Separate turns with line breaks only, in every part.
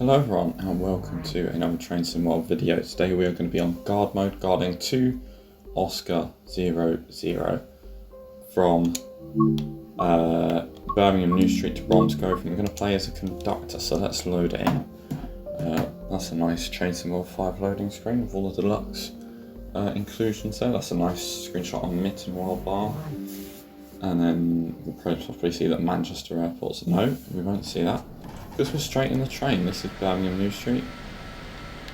Hello everyone and welcome to another Train Sim World video. Today we are going to be on guard mode, guarding 2 Oscar 00 from Birmingham New Street to Bromsgrove. I'm going to play as a conductor, so let's load it in. That's a nice Train Sim World 5 loading screen with all the deluxe inclusions there. That's a nice screenshot on Mitten Wild Bar. And then we'll probably see that Manchester Airport's no, we won't see that. Because we're straight in the train. This is Birmingham New Street.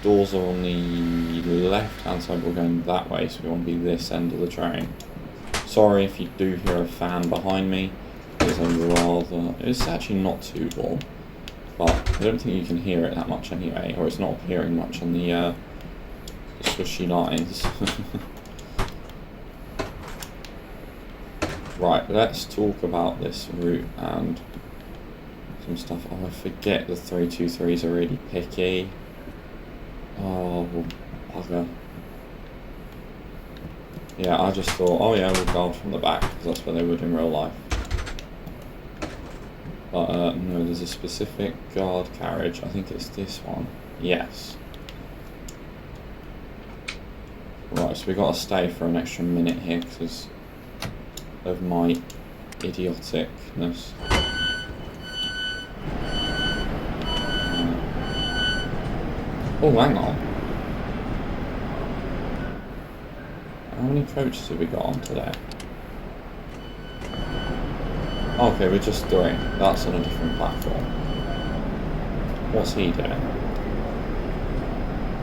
Doors are on the left hand side, we're going that way, so we want to be this end of the train. Sorry if you do hear a fan behind me. It's actually not too warm, but I don't think you can hear it that much anyway, or it's not appearing much on the swishy lines. Right, let's talk about this route and some stuff. Oh, I forget the 323s are really picky. Oh, bugger. Yeah, I just thought, oh yeah, we'll guard from the back, because that's where they would in real life. But no, there's a specific guard carriage. I think it's this one. Yes. Right, so we got to stay for an extra minute here because of my idioticness. Oh, hang on. How many coaches have we got on today? Okay, we're just doing. That's on a different platform. What's he doing?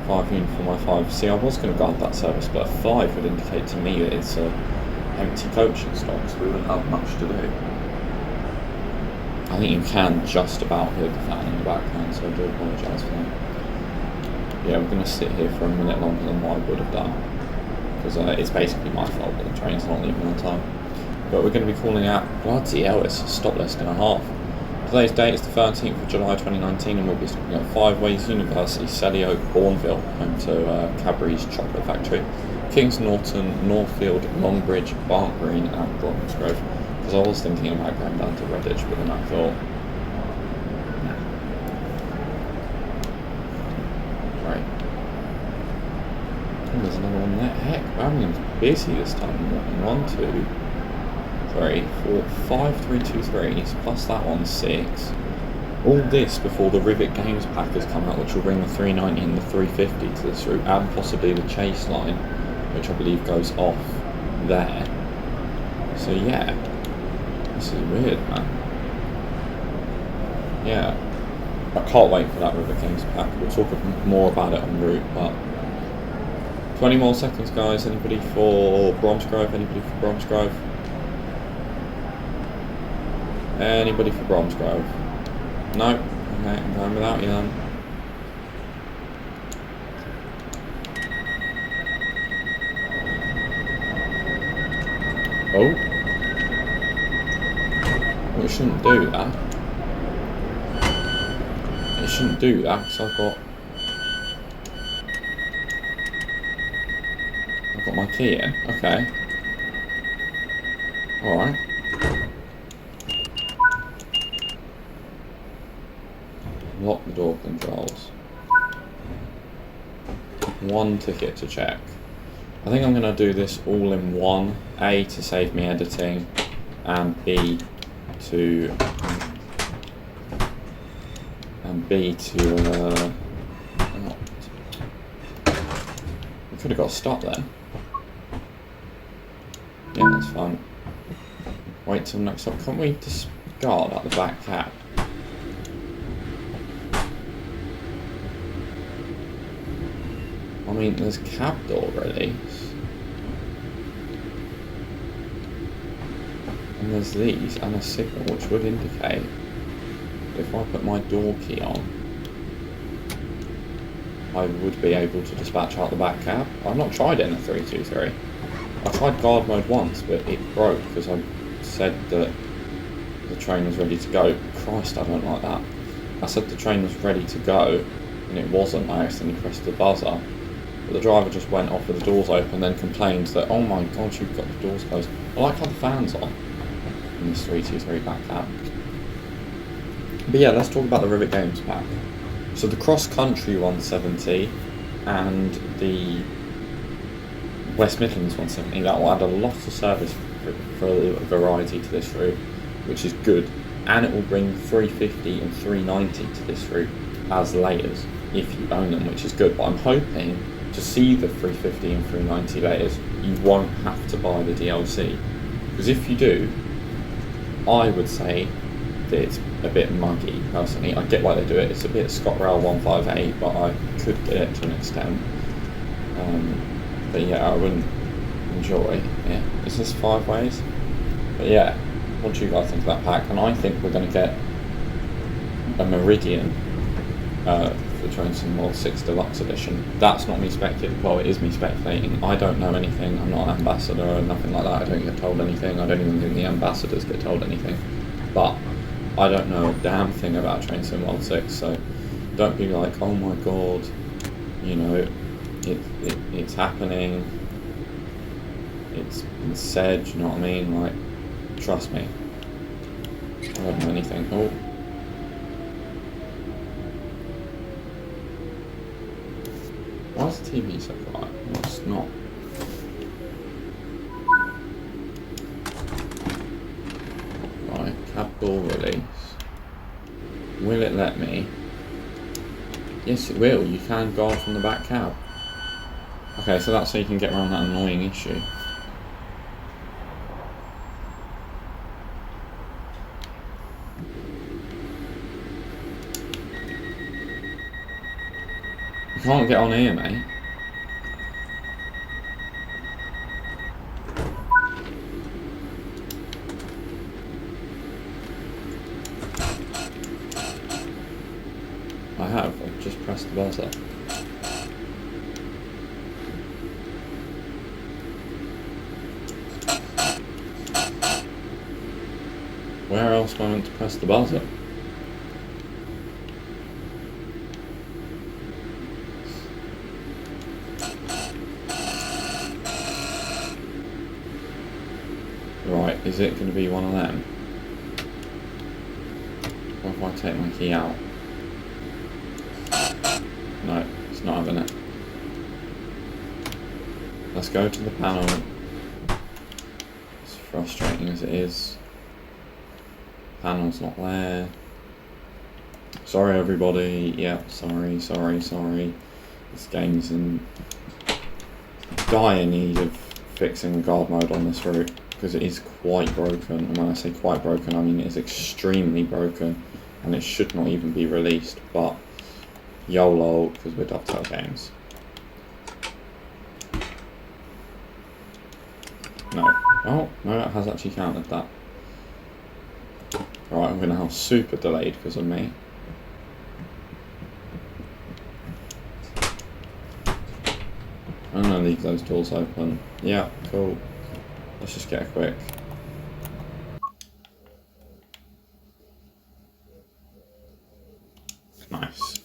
5 uniform 5. See, I was going to guard that service, but a 5 would indicate to me that it's a empty coaching stock, so we wouldn't have much to do. I think you can just about hear the fan in the background, so I do apologise for that. Yeah, we're going to sit here for a minute longer than what I would have done, because it's basically my fault that the train's not leaving on time. But we're going to be calling out, bloody hell, it's a stop list and a half. Today's date is the 13th of July 2019, and we'll be stopping at 5 Ways University, Selly Oak, Bourneville, home to Cadbury's Chocolate Factory, Kings Norton, Northfield, Longbridge, Bark Green and Bromsgrove. Because I was thinking about going down to Redditch, but then I thought, there's another one there. Heck, Birmingham's busy this time. 1, 2, 3, 4, 5 323s, plus that one 6. All this before the Rivet Games pack has come out, which will bring the 390 and the 350 to this route, and possibly the Chase line, which I believe goes off there. So yeah, this is weird, man. Yeah, I can't wait for that Rivet Games pack. We'll talk more about it en route, but 20 more seconds, guys. Anybody for Bromsgrove? Anybody for Bromsgrove? Anybody for Bromsgrove? No? Okay, I'm going without you then. Oh. Well, it shouldn't do that. It shouldn't do that, because I've got my key in. Okay. Alright. Lock the door controls. 1 ticket to check. I think I'm going to do this all in one. A, to save me editing, and B to we could have got a stop then. Yeah, that's fine. Wait till next time. Can't we discard at the back cab? I mean, there's cab door release. And there's these, and a signal which would indicate if I put my door key on, I would be able to dispatch out the back cab. I've not tried it in a 323. I tried guard mode once, but it broke because I said that the train was ready to go. Christ, I don't like that. I said the train was ready to go, and it wasn't. I accidentally pressed the buzzer. But the driver just went off with the doors open, then complained that, oh my god, you've got the doors closed. I like how the fan's on in this 323 back cab. But yeah, let's talk about the Rivet Games pack. So the cross country 170 and the West Midlands 170, that will add a lot of service for a variety to this route, which is good, and it will bring 350 and 390 to this route as layers if you own them, which is good. But I'm hoping to see the 350 and 390 layers, you won't have to buy the DLC, because if you do, I would say that it's a bit muggy personally. I get why they do it, it's a bit ScotRail 158, but I could get it to an extent. But yeah, I wouldn't enjoy it. Is this 5 ways? But yeah, what do you guys think of that pack? And I think we're going to get a Meridian for Train Sim World 6 Deluxe Edition. That's not me speculating. Well, it is me speculating. I don't know anything. I'm not an ambassador or nothing like that. I don't get told anything. I don't even think the ambassadors get told anything. But I don't know a damn thing about Train Sim World 6, so don't be like, oh my god, you know, it's happening, it's been said, you know what I mean? Like, trust me, I don't know anything. Oh, why is the TV so quiet? No, it's not. Right, cab door release. Will it let me? Yes, it will. You can go off from the back cab. Okay, so that's so you can get around that annoying issue. You can't get on here, mate. I have. I've just pressed the buzzer. Where else am I meant to press the buzzer? Right, is it going to be one of them? What if I take my key out? No, it's not having it. Let's go to the panel. As frustrating as it is. Panel's not there. Sorry everybody. Yeah, sorry. This game's in dire need of fixing guard mode on this route, because it is quite broken. And when I say quite broken, I mean it is extremely broken, and it should not even be released, but YOLO, because we're Dovetail Games. No. Oh, no, it has actually counted that. Right, we're now super delayed because of me. I'm gonna leave those doors open. Yeah, cool. Let's just get a quick. Nice.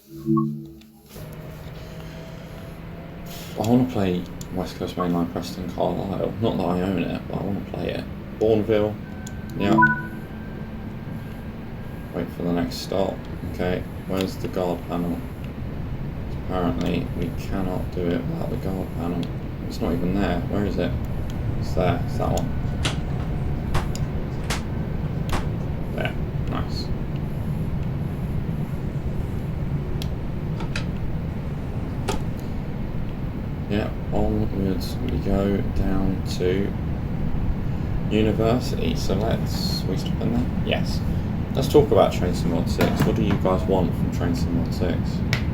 I want to play West Coast Mainline Preston Carlisle. Not that I own it, but I want to play it. Bourneville. Yeah. Wait for the next stop. Okay, where's the guard panel? Apparently we cannot do it without the guard panel. It's not even there. Where is it? It's there. It's that one. There. Nice. Yeah, onwards we go down to University. So we stop in there? Yes. Let's talk about Train Sim Mod 6. What do you guys want from Train Sim Mod 6?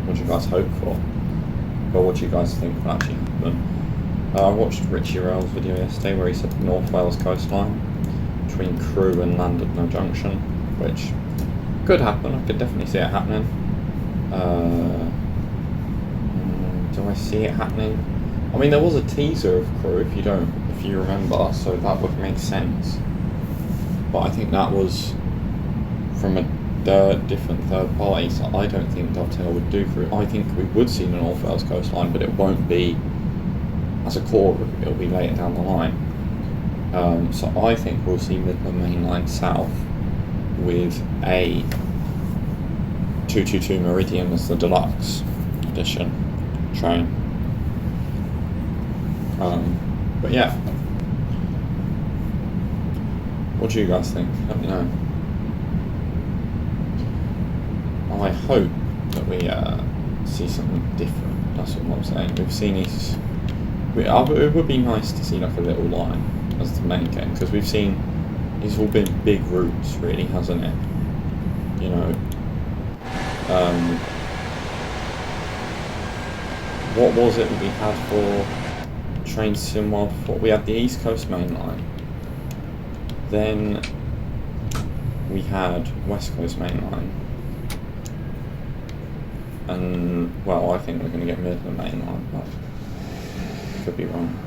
What do you guys hope for? Or what do you guys think will actually happen? I watched Richie Rail's video yesterday where he said the North Wales coastline between Crewe and Llandudno Junction, which could happen. I could definitely see it happening. Do I see it happening? I mean, there was a teaser of Crewe, if you remember, so that would make sense. But I think that was from a different third party, so I don't think Dovetail would do for it. I think we would see the North Wales coastline, but it won't be as a core, it'll be later down the line. So I think we'll see Midland Main Line South with a 222 Meridian is the deluxe edition train. But yeah, what do you guys think? Let me know. I hope that we see something different. That's what I'm saying. We've seen these. It would be nice to see like a little line as the main game, because we've seen it's all been big routes, really, hasn't it? You know. What was it that we had for Train Sim World before? We had the East Coast Main Line. Then we had West Coast Main Line. And, well, I think we're going to get Midland Main Line, but could be wrong.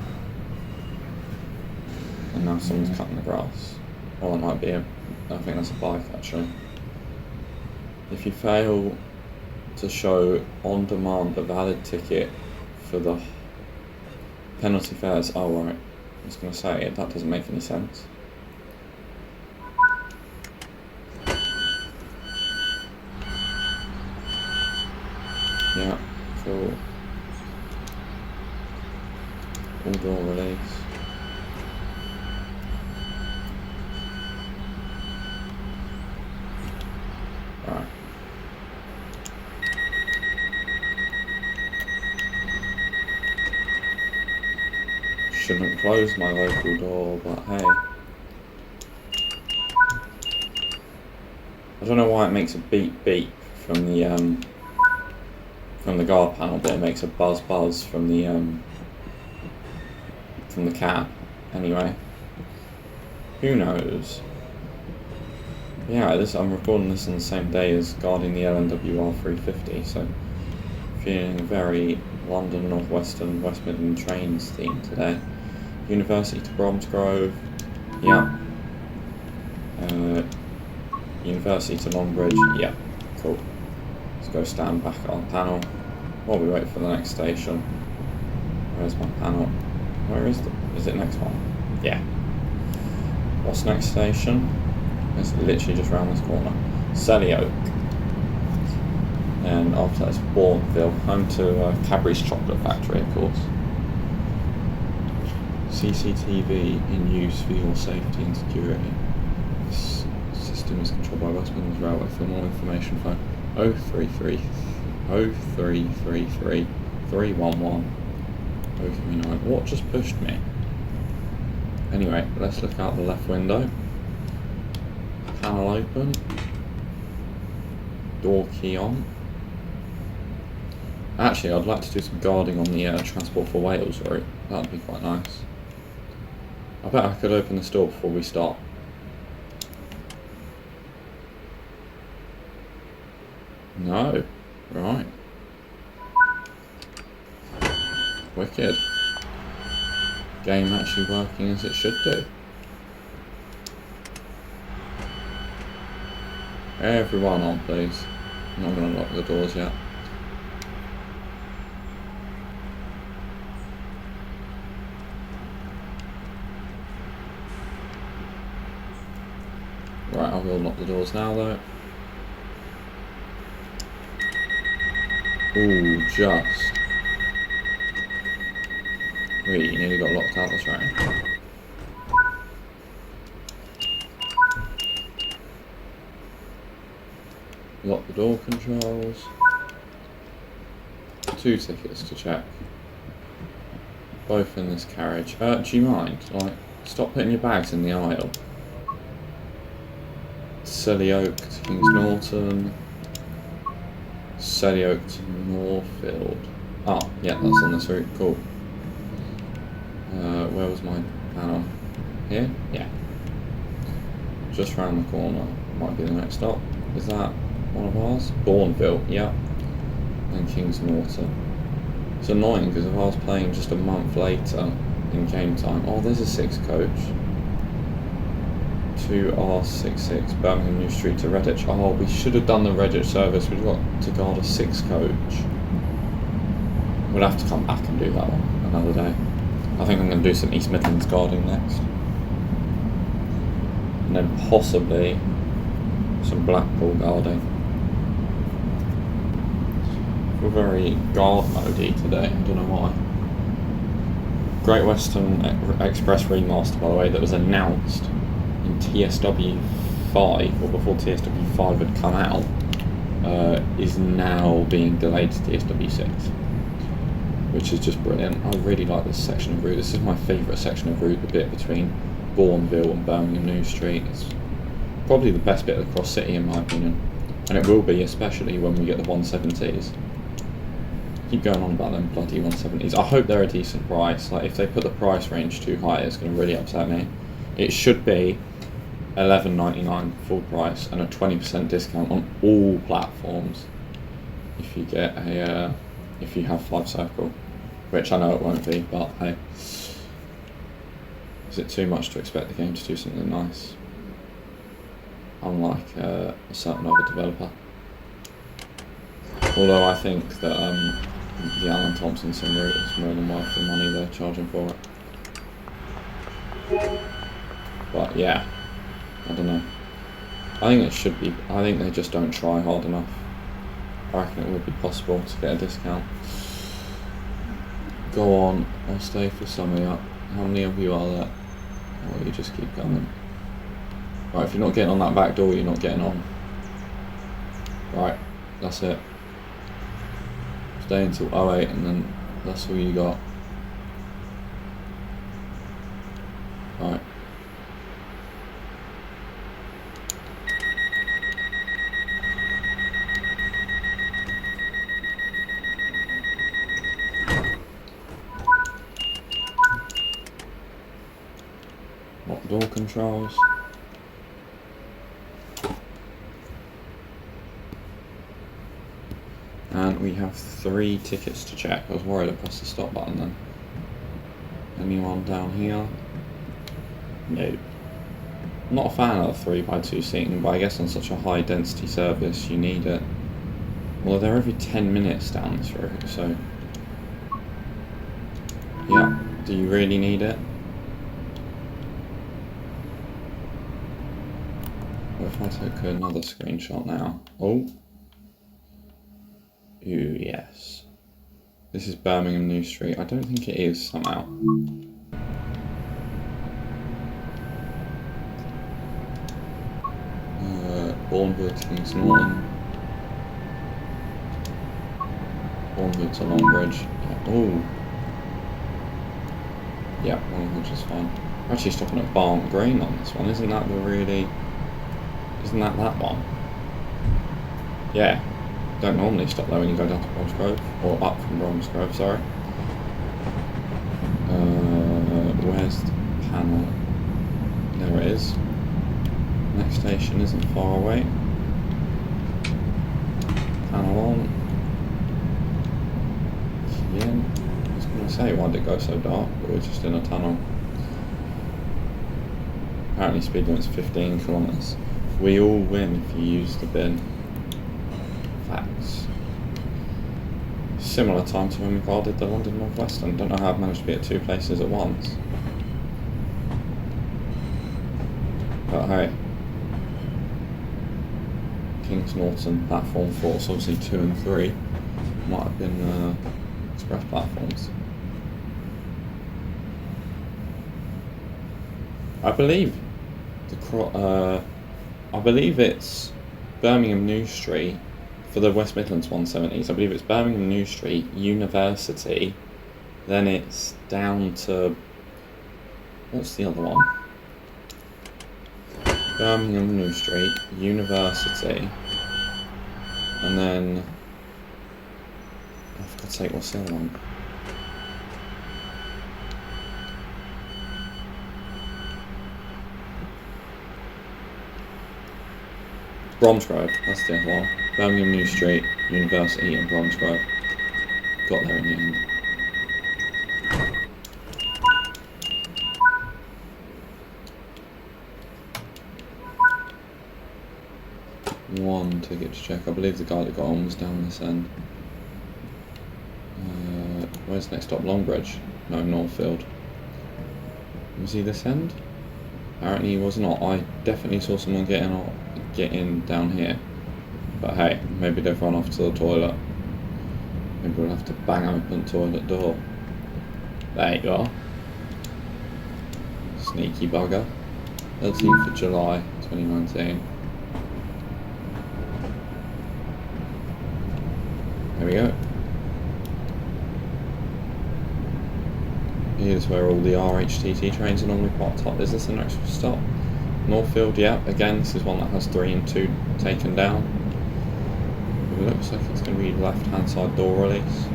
And now someone's cutting the grass. Or it might be I think that's a bike, actually. If you fail to show on demand a valid ticket for the penalty fares, oh right, I was going to say it, that doesn't make any sense. Yeah, cool. All door release. Right. Shouldn't close my local door, but hey. I don't know why it makes a beep beep from the guard panel, but it makes a buzz buzz from the cab. Anyway, who knows? Yeah, I'm recording this on the same day as guarding the LNWR 350, so feeling very London North Western West Midland trains theme today. University to Bromsgrove, yeah. University to Longbridge, yeah, cool. Let's go stand back at our panel while we wait for the next station. Where's my panel? Where is it next one? Yeah. What's next station? It's literally just around this corner. Selly Oak. And after that it's Bourneville, home to Cadbury's Chocolate Factory, of course. CCTV in use for your safety and security. This system is controlled by West Midlands Railway. For more information, phone 033 0333 311 039. What just pushed me? Anyway, let's look out the left window. Panel open. Door key on. Actually, I'd like to do some guarding on the Transport for Wales route. That would be quite nice. I bet I could open this door before we start. No. Right. Wicked. Game actually working as it should do. Everyone on, please. I'm not going to lock the doors yet. Right, I will lock the doors now though. Ooh, just. Wait, you nearly got locked out of the train. Lock the door controls. 2 tickets to check. Both in this carriage. Do you mind? Like, stop putting your bags in the aisle. Selly Oak to Kings Norton. Selly Oak to Moorfield. Ah, yeah, that's on this route. Cool. Where was my panel? Here? Yeah. Just round the corner. Might be the next stop. Is that one of ours? Bourneville, yeah. And Kings Norton. It's annoying because if I was playing just a month later in game time. Oh, there's a 6 coach. 2R66 Birmingham New Street to Redditch. Oh, we should have done the Redditch service. We've got to guard a 6 coach. We'll have to come back and do that one another day. I think I'm going to do some East Midlands guarding next. And then possibly some Blackpool guarding. feel very guard mode-y today, I don't know why. Great Western Express remaster, by the way, that was announced in TSW 5, or before TSW 5 had come out, is now being delayed to TSW 6, which is just brilliant. I really like this section of route. This is my favourite section of route, the bit between Bourneville and Birmingham New Street. It's probably the best bit of the cross city in my opinion, and it will be, especially when we get the 170s. Keep going on about them bloody 170s. I hope they're a decent price. Like, if they put the price range too high, it's going to really upset me. It should be $11.99 full price and a 20% discount on all platforms if you get a if you have 5 Circle, which I know it won't be, but hey, is it too much to expect the game to do something nice? Unlike a certain other developer. Although I think that the Alan Thompson sim route is more than worth the money they're charging for it. But yeah, I don't know. I think it should be. I think they just don't try hard enough. I reckon it would be possible to get a discount. Go on, I'll stay for summing up. How many of you are there? Or you just keep going? Right, if you're not getting on that back door, you're not getting on. Right, that's it. Stay until 08 and then that's all you got. Right. What door controls? And we have 3 tickets to check. I was worried I pressed the stop button then. Anyone down here? No. I'm not a fan of 3x2 seating, but I guess on such a high density service you need it. Well, they're every 10 minutes down this route, so... yeah, do you really need it? What if I took another screenshot now? Oh. Ooh, yes. This is Birmingham New Street. I don't think it is somehow. Bournemouth, Kings Norton. Bournemouth to Longbridge. Yeah. Oh. Yeah, Longbridge is fine. We're actually stopping at Barn Green on this one. Isn't that the really... isn't that one? Yeah. Don't normally stop there when you go down to Bromsgrove, or up from Bromsgrove, sorry. Where's the panel? There it is. Next station isn't far away. Panel on. Yeah, I was going to say, why did it go so dark? But we're just in a tunnel. Apparently speed limit's 15 kilometers. We all win if you use the bin. Facts. Similar time to when we guarded the London North Western. Don't know how I've managed to be at 2 places at once. But hey. Kings Norton, platform 4, so obviously 2 and 3 might have been express platforms. I believe I believe it's Birmingham New Street for the West Midlands 170s. I believe it's Birmingham New Street, University, then it's down to, what's the other one? Birmingham New Street, University, and then, oh, for God's sake, what's the other one? Bromsgrove, that's the other one. Birmingham New Street, University and Bromsgrove. Got there in the end. One ticket to check. I believe the guy that got on was down this end. Where's the next stop? Longbridge? No, Northfield. Was he this end? Apparently he was not. I definitely saw someone get in down here. But hey, maybe they've run off to the toilet. Maybe we'll have to bang open the toilet door. There you go. Sneaky bugger. 13th of July 2019. There we go. Here's where all the RHTT trains are normally parked up. Is this the next stop? Northfield, yeah. Again, this is one that has 3 and 2 taken down. It looks like it's going to be left-hand side door release.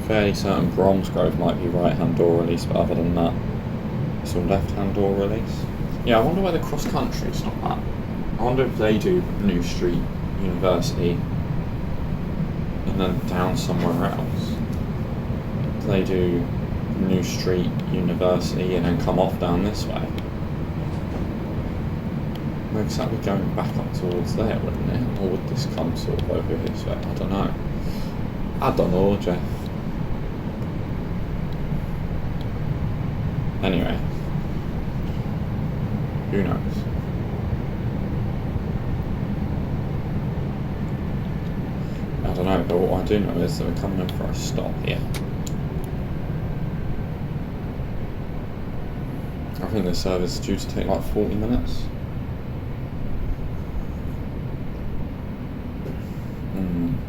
Fairly certain Bromsgrove might be right-hand door release, but other than that, it's all left-hand door release. Yeah, I wonder where the cross-country stop at. I wonder if they do New Street University and then down somewhere else. Do they do New Street University and then come off down this way? Because that would be going back up towards there, wouldn't it? Or would this come sort of over this way? I don't know. I don't know, Jeff. Anyway. Who knows? I don't know, but what I do know is that we're coming in for a stop here. I think the service is due to take like 40 minutes.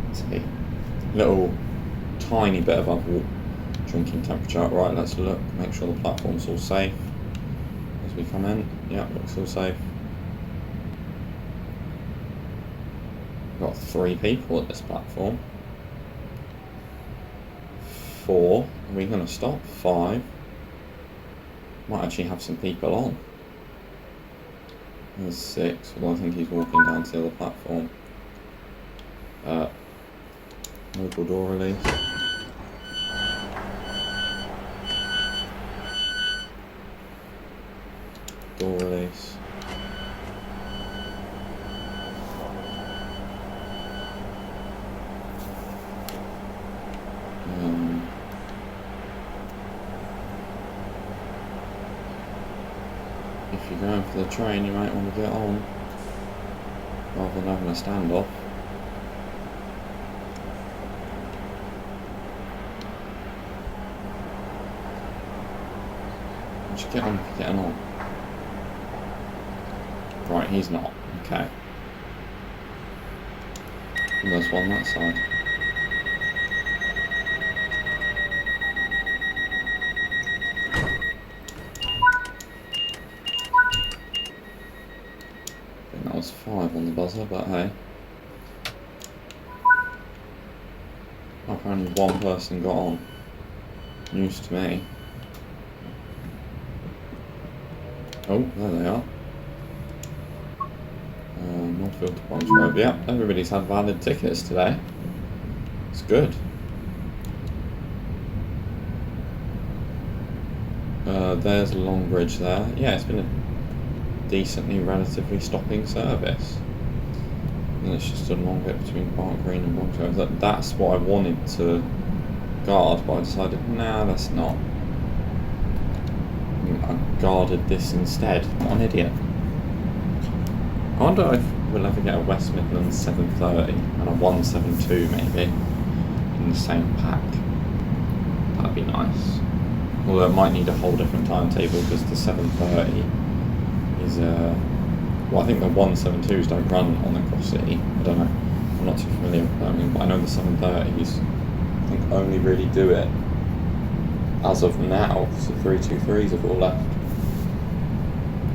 Let's see. Little tiny bit above drinking temperature. Right, let's look, make sure the platform's all safe as we come in. Yeah, looks all safe. We've got 3 people at this platform. 4. Are we going to stop? 5. Might actually have some people on. There's 6. Well, I think he's walking down to the other platform. Local door release. Door release. If you're going for the train, you might want to get on rather than having a standoff. Just get on if you're getting on. Right, he's not. Okay. And there's one that side. I think that was 5 on the buzzer, but hey. Apparently one person got on. News to me. Oh, there they are. Northfield to Bromsgrove. Yeah, everybody's had valid tickets today. It's good. There's Longbridge there. Yeah, it's been a decently relatively stopping service. And it's just a long bit between Park Green and Bromsgrove. That's what I wanted to guard, but I decided, nah, that's not. I guarded this instead. What an idiot. I wonder if we'll ever get a West Midlands 730 and a 172 maybe in the same pack. That'd be nice. Although it might need a whole different timetable because the 730 is well, I think the 172s don't run on the Cross City. I don't know. I'm not too familiar with Birmingham, but I know the 730s I think only really do it as of now, because the 323s have all left.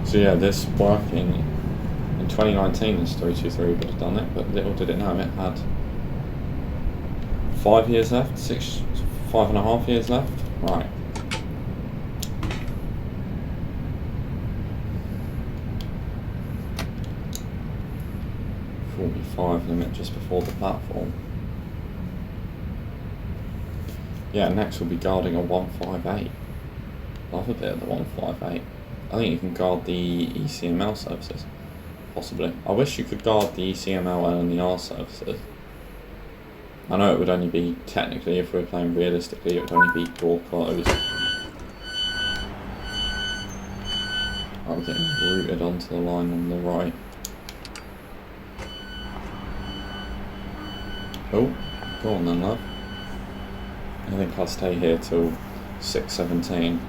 So yeah, this working in 2019, this 323 would have done it, but little did it know it had 5 years left, 5.5 years left. Right. Limit just before the platform. Yeah, next we'll be guarding a 158. Love a bit of the 158. I think you can guard the ECML services. Possibly. I wish you could guard the ECML and the R services. I know it would only be, technically, if we were playing realistically, it would only be door closed. I'm getting routed onto the line on the right. Oh, go on then, love. I think I'll stay here till 6:17.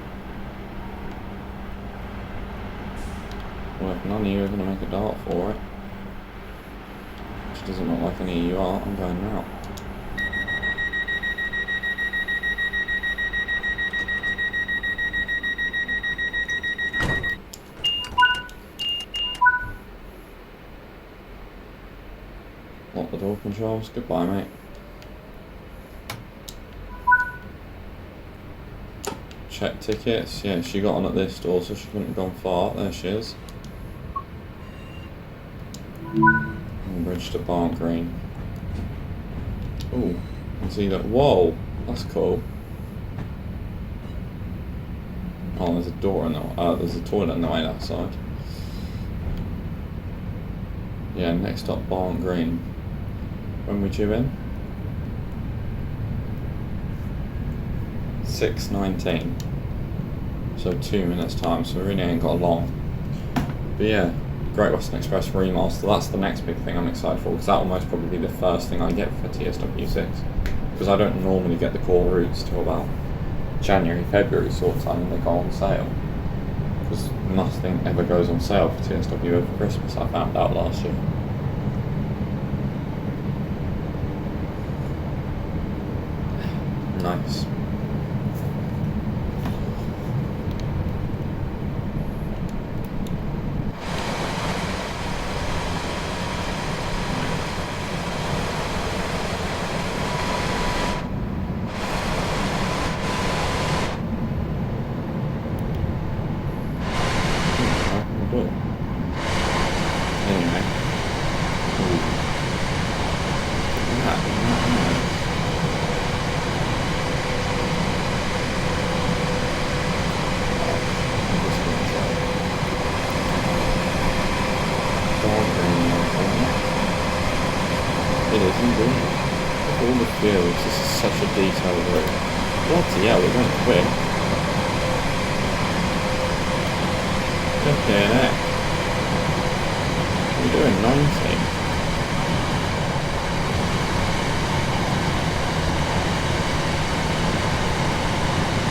Well, if none of you are going to make a dart for it, which doesn't look like any of you are, I'm going now. Lock the door controls. Goodbye, mate. Check tickets. Yeah, she got on at this door, so she couldn't have gone far. There she is. And bridge to Barn Green. Ooh, you can see that. Whoa, that's cool. Oh, there's a door in the there's a toilet in the way that side. Yeah, next up Barn Green. When were you in? 6:19. So 2 minutes time, so we really ain't got long. But yeah, Great Western Express Remaster, that's the next big thing I'm excited for, because that will most probably be the first thing I get for TSW6. Because I don't normally get the core routes till about January, February sort of time, and they go on sale. Because nothing ever goes on sale for TSW over Christmas, I found out last year. Nice. It is indeed. All the fields, this is such a detailed route. Bloody hell, we're going quick. Flipping heck. We're doing 90.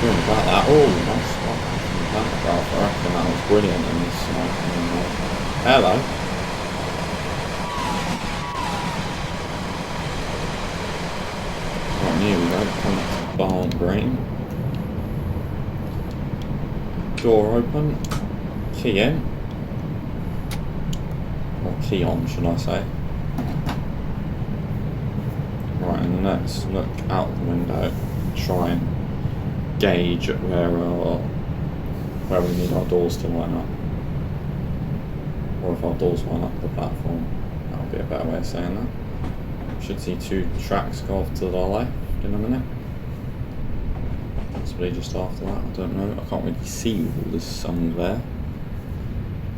Doing about that. Oh, nice spot from the pantograph. I reckon that was brilliant in this Hello. Here we go, coming to Barn Green. Door open, key in, or key on should I say. Right, and let's look out the window, try and gauge where we need our doors to line up. Or if our doors line up the platform, that would be a better way of saying that. Should see 2 tracks go off to the left in a minute. Possibly just after that, I don't know. I can't really see all this sun there.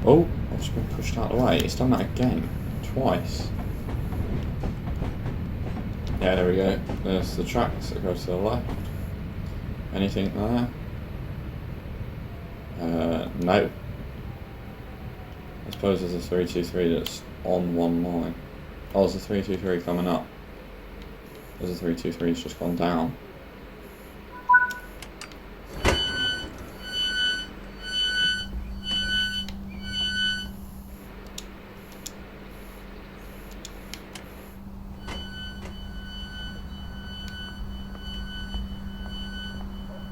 Oh, I've just been pushed out of the way. It's done that again. Twice. Yeah, there we go. There's the tracks that go to the left. Anything there? No. I suppose there's a 323 that's on one line. Oh, there's a 323 coming up. There's a 323 that's just gone down.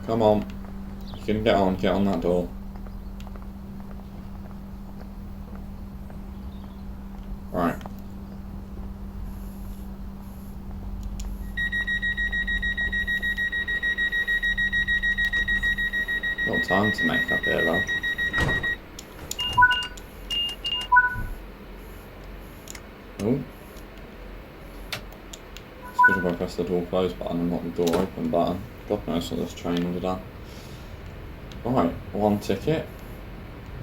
Come on. You can get on that door. Right. Got time to make up here, love. Oh. It's good if I press the door close button and not the door open button. God knows what this train would have done. Right, 1 ticket.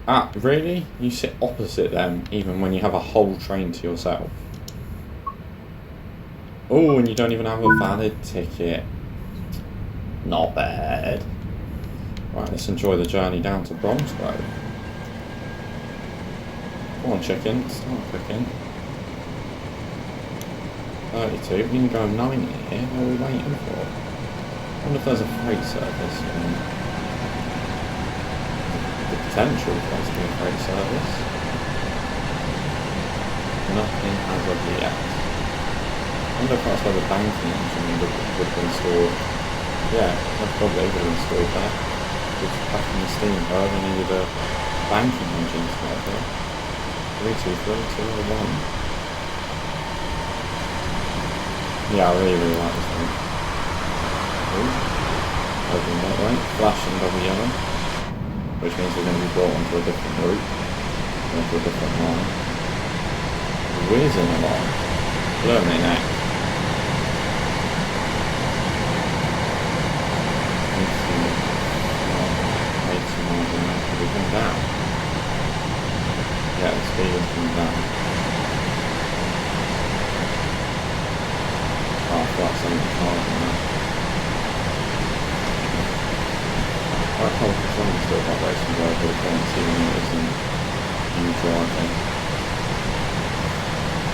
Ah, really? You sit opposite them even when you have a whole train to yourself. Oh, and you don't even have a valid ticket. Not bad. Right, let's enjoy the journey down to Bromsgrove. Come on, chicken, start cooking. 32. We can go 90 here. What are we waiting for? I wonder if there's a freight service. The potential for there to be a freight service. Nothing as of yet. I wonder if that's where the banking engine would have been stored. Yeah, that's probably would have been stored there. Because back in the Steam code, I needed a banking engine to get there. 323, 201. Yeah, I really like this one. Open that way, flash and double yellow, which means we're going to be brought onto a different route, onto a different line. Whizzing along, blooming heck. 80 miles an hour, could we come down? Yeah, the speed has come down. Oh, flat 75 on that. I can't still got racing drive with 0.2 meters and new driving.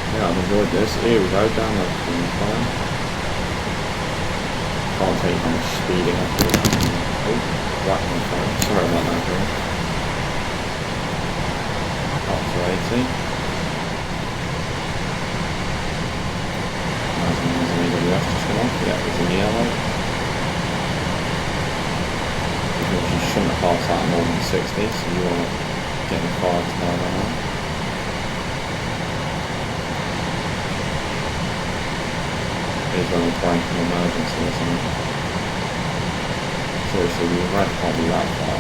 Yeah, I've enjoyed this. Here we go, down the fine. Can't tell you how much speeding I do. Oh, right on the phone. Sorry about that, bro. Up to 80. Nice and easy AWS just come off. Yeah, it's in yellow. You shouldn't have passed that more than 60, so you want to get the 5 to 9 on that. Here's when we're playing for emergency or something. Seriously, the red can't be that far.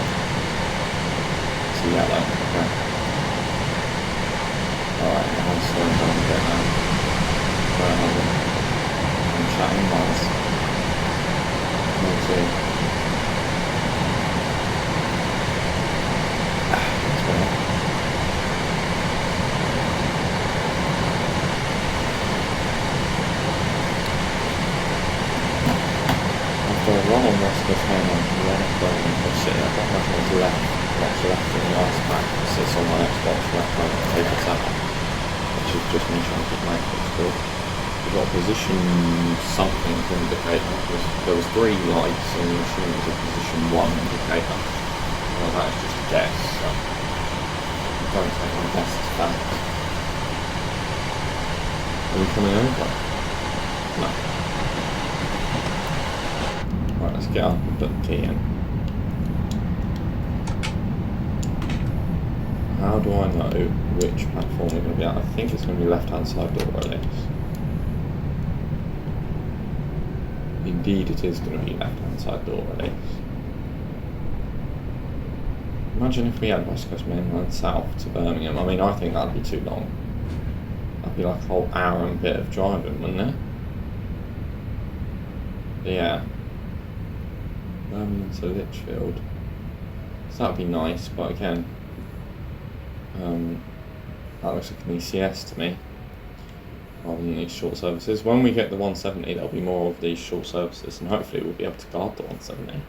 It's yellow, okay. Alright, now I'm slowing down a bit now. Where am I? I'm chatting miles. We'll see. Run on rest of the time on run at Birmingham City. I don't know what's left in the last pack that sits on my Xbox right now to take us out. Which is just me trying to keep my Xbox good. We've got a position something indicator. There was 3 lights and the machine was a position 1 indicator. Well, that is just a guess, so don't take my guess as fact. Are we coming over? No. Right, let's get up and put the key in. How do I know which platform we're going to be at? I think it's going to be left-hand side door release. Indeed, it is going to be left-hand side door release. Imagine if we had West Coast Mainland South to Birmingham. I mean, I think that'd be too long. That'd be like a whole hour and a bit of driving, wouldn't it? Yeah. Birmingham to Litchfield. So that'd be nice, but again, that looks like an ECS to me, rather than these short services. When we get the 170, there'll be more of these short services, and hopefully we'll be able to guard the 170.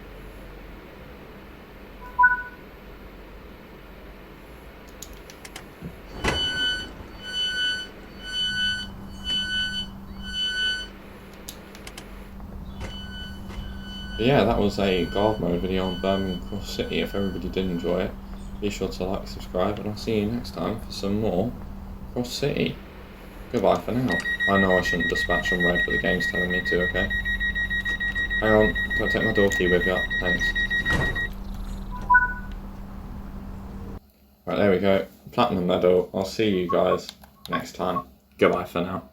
But yeah, that was a guard mode video on Birmingham Cross City. If everybody did enjoy it, be sure to like, subscribe, and I'll see you next time for some more Cross City. Goodbye for now. I know I shouldn't dispatch on red, but the game's telling me to, okay? Hang on, don't take my door key with you. Thanks. Right, there we go. Platinum medal. I'll see you guys next time. Goodbye for now.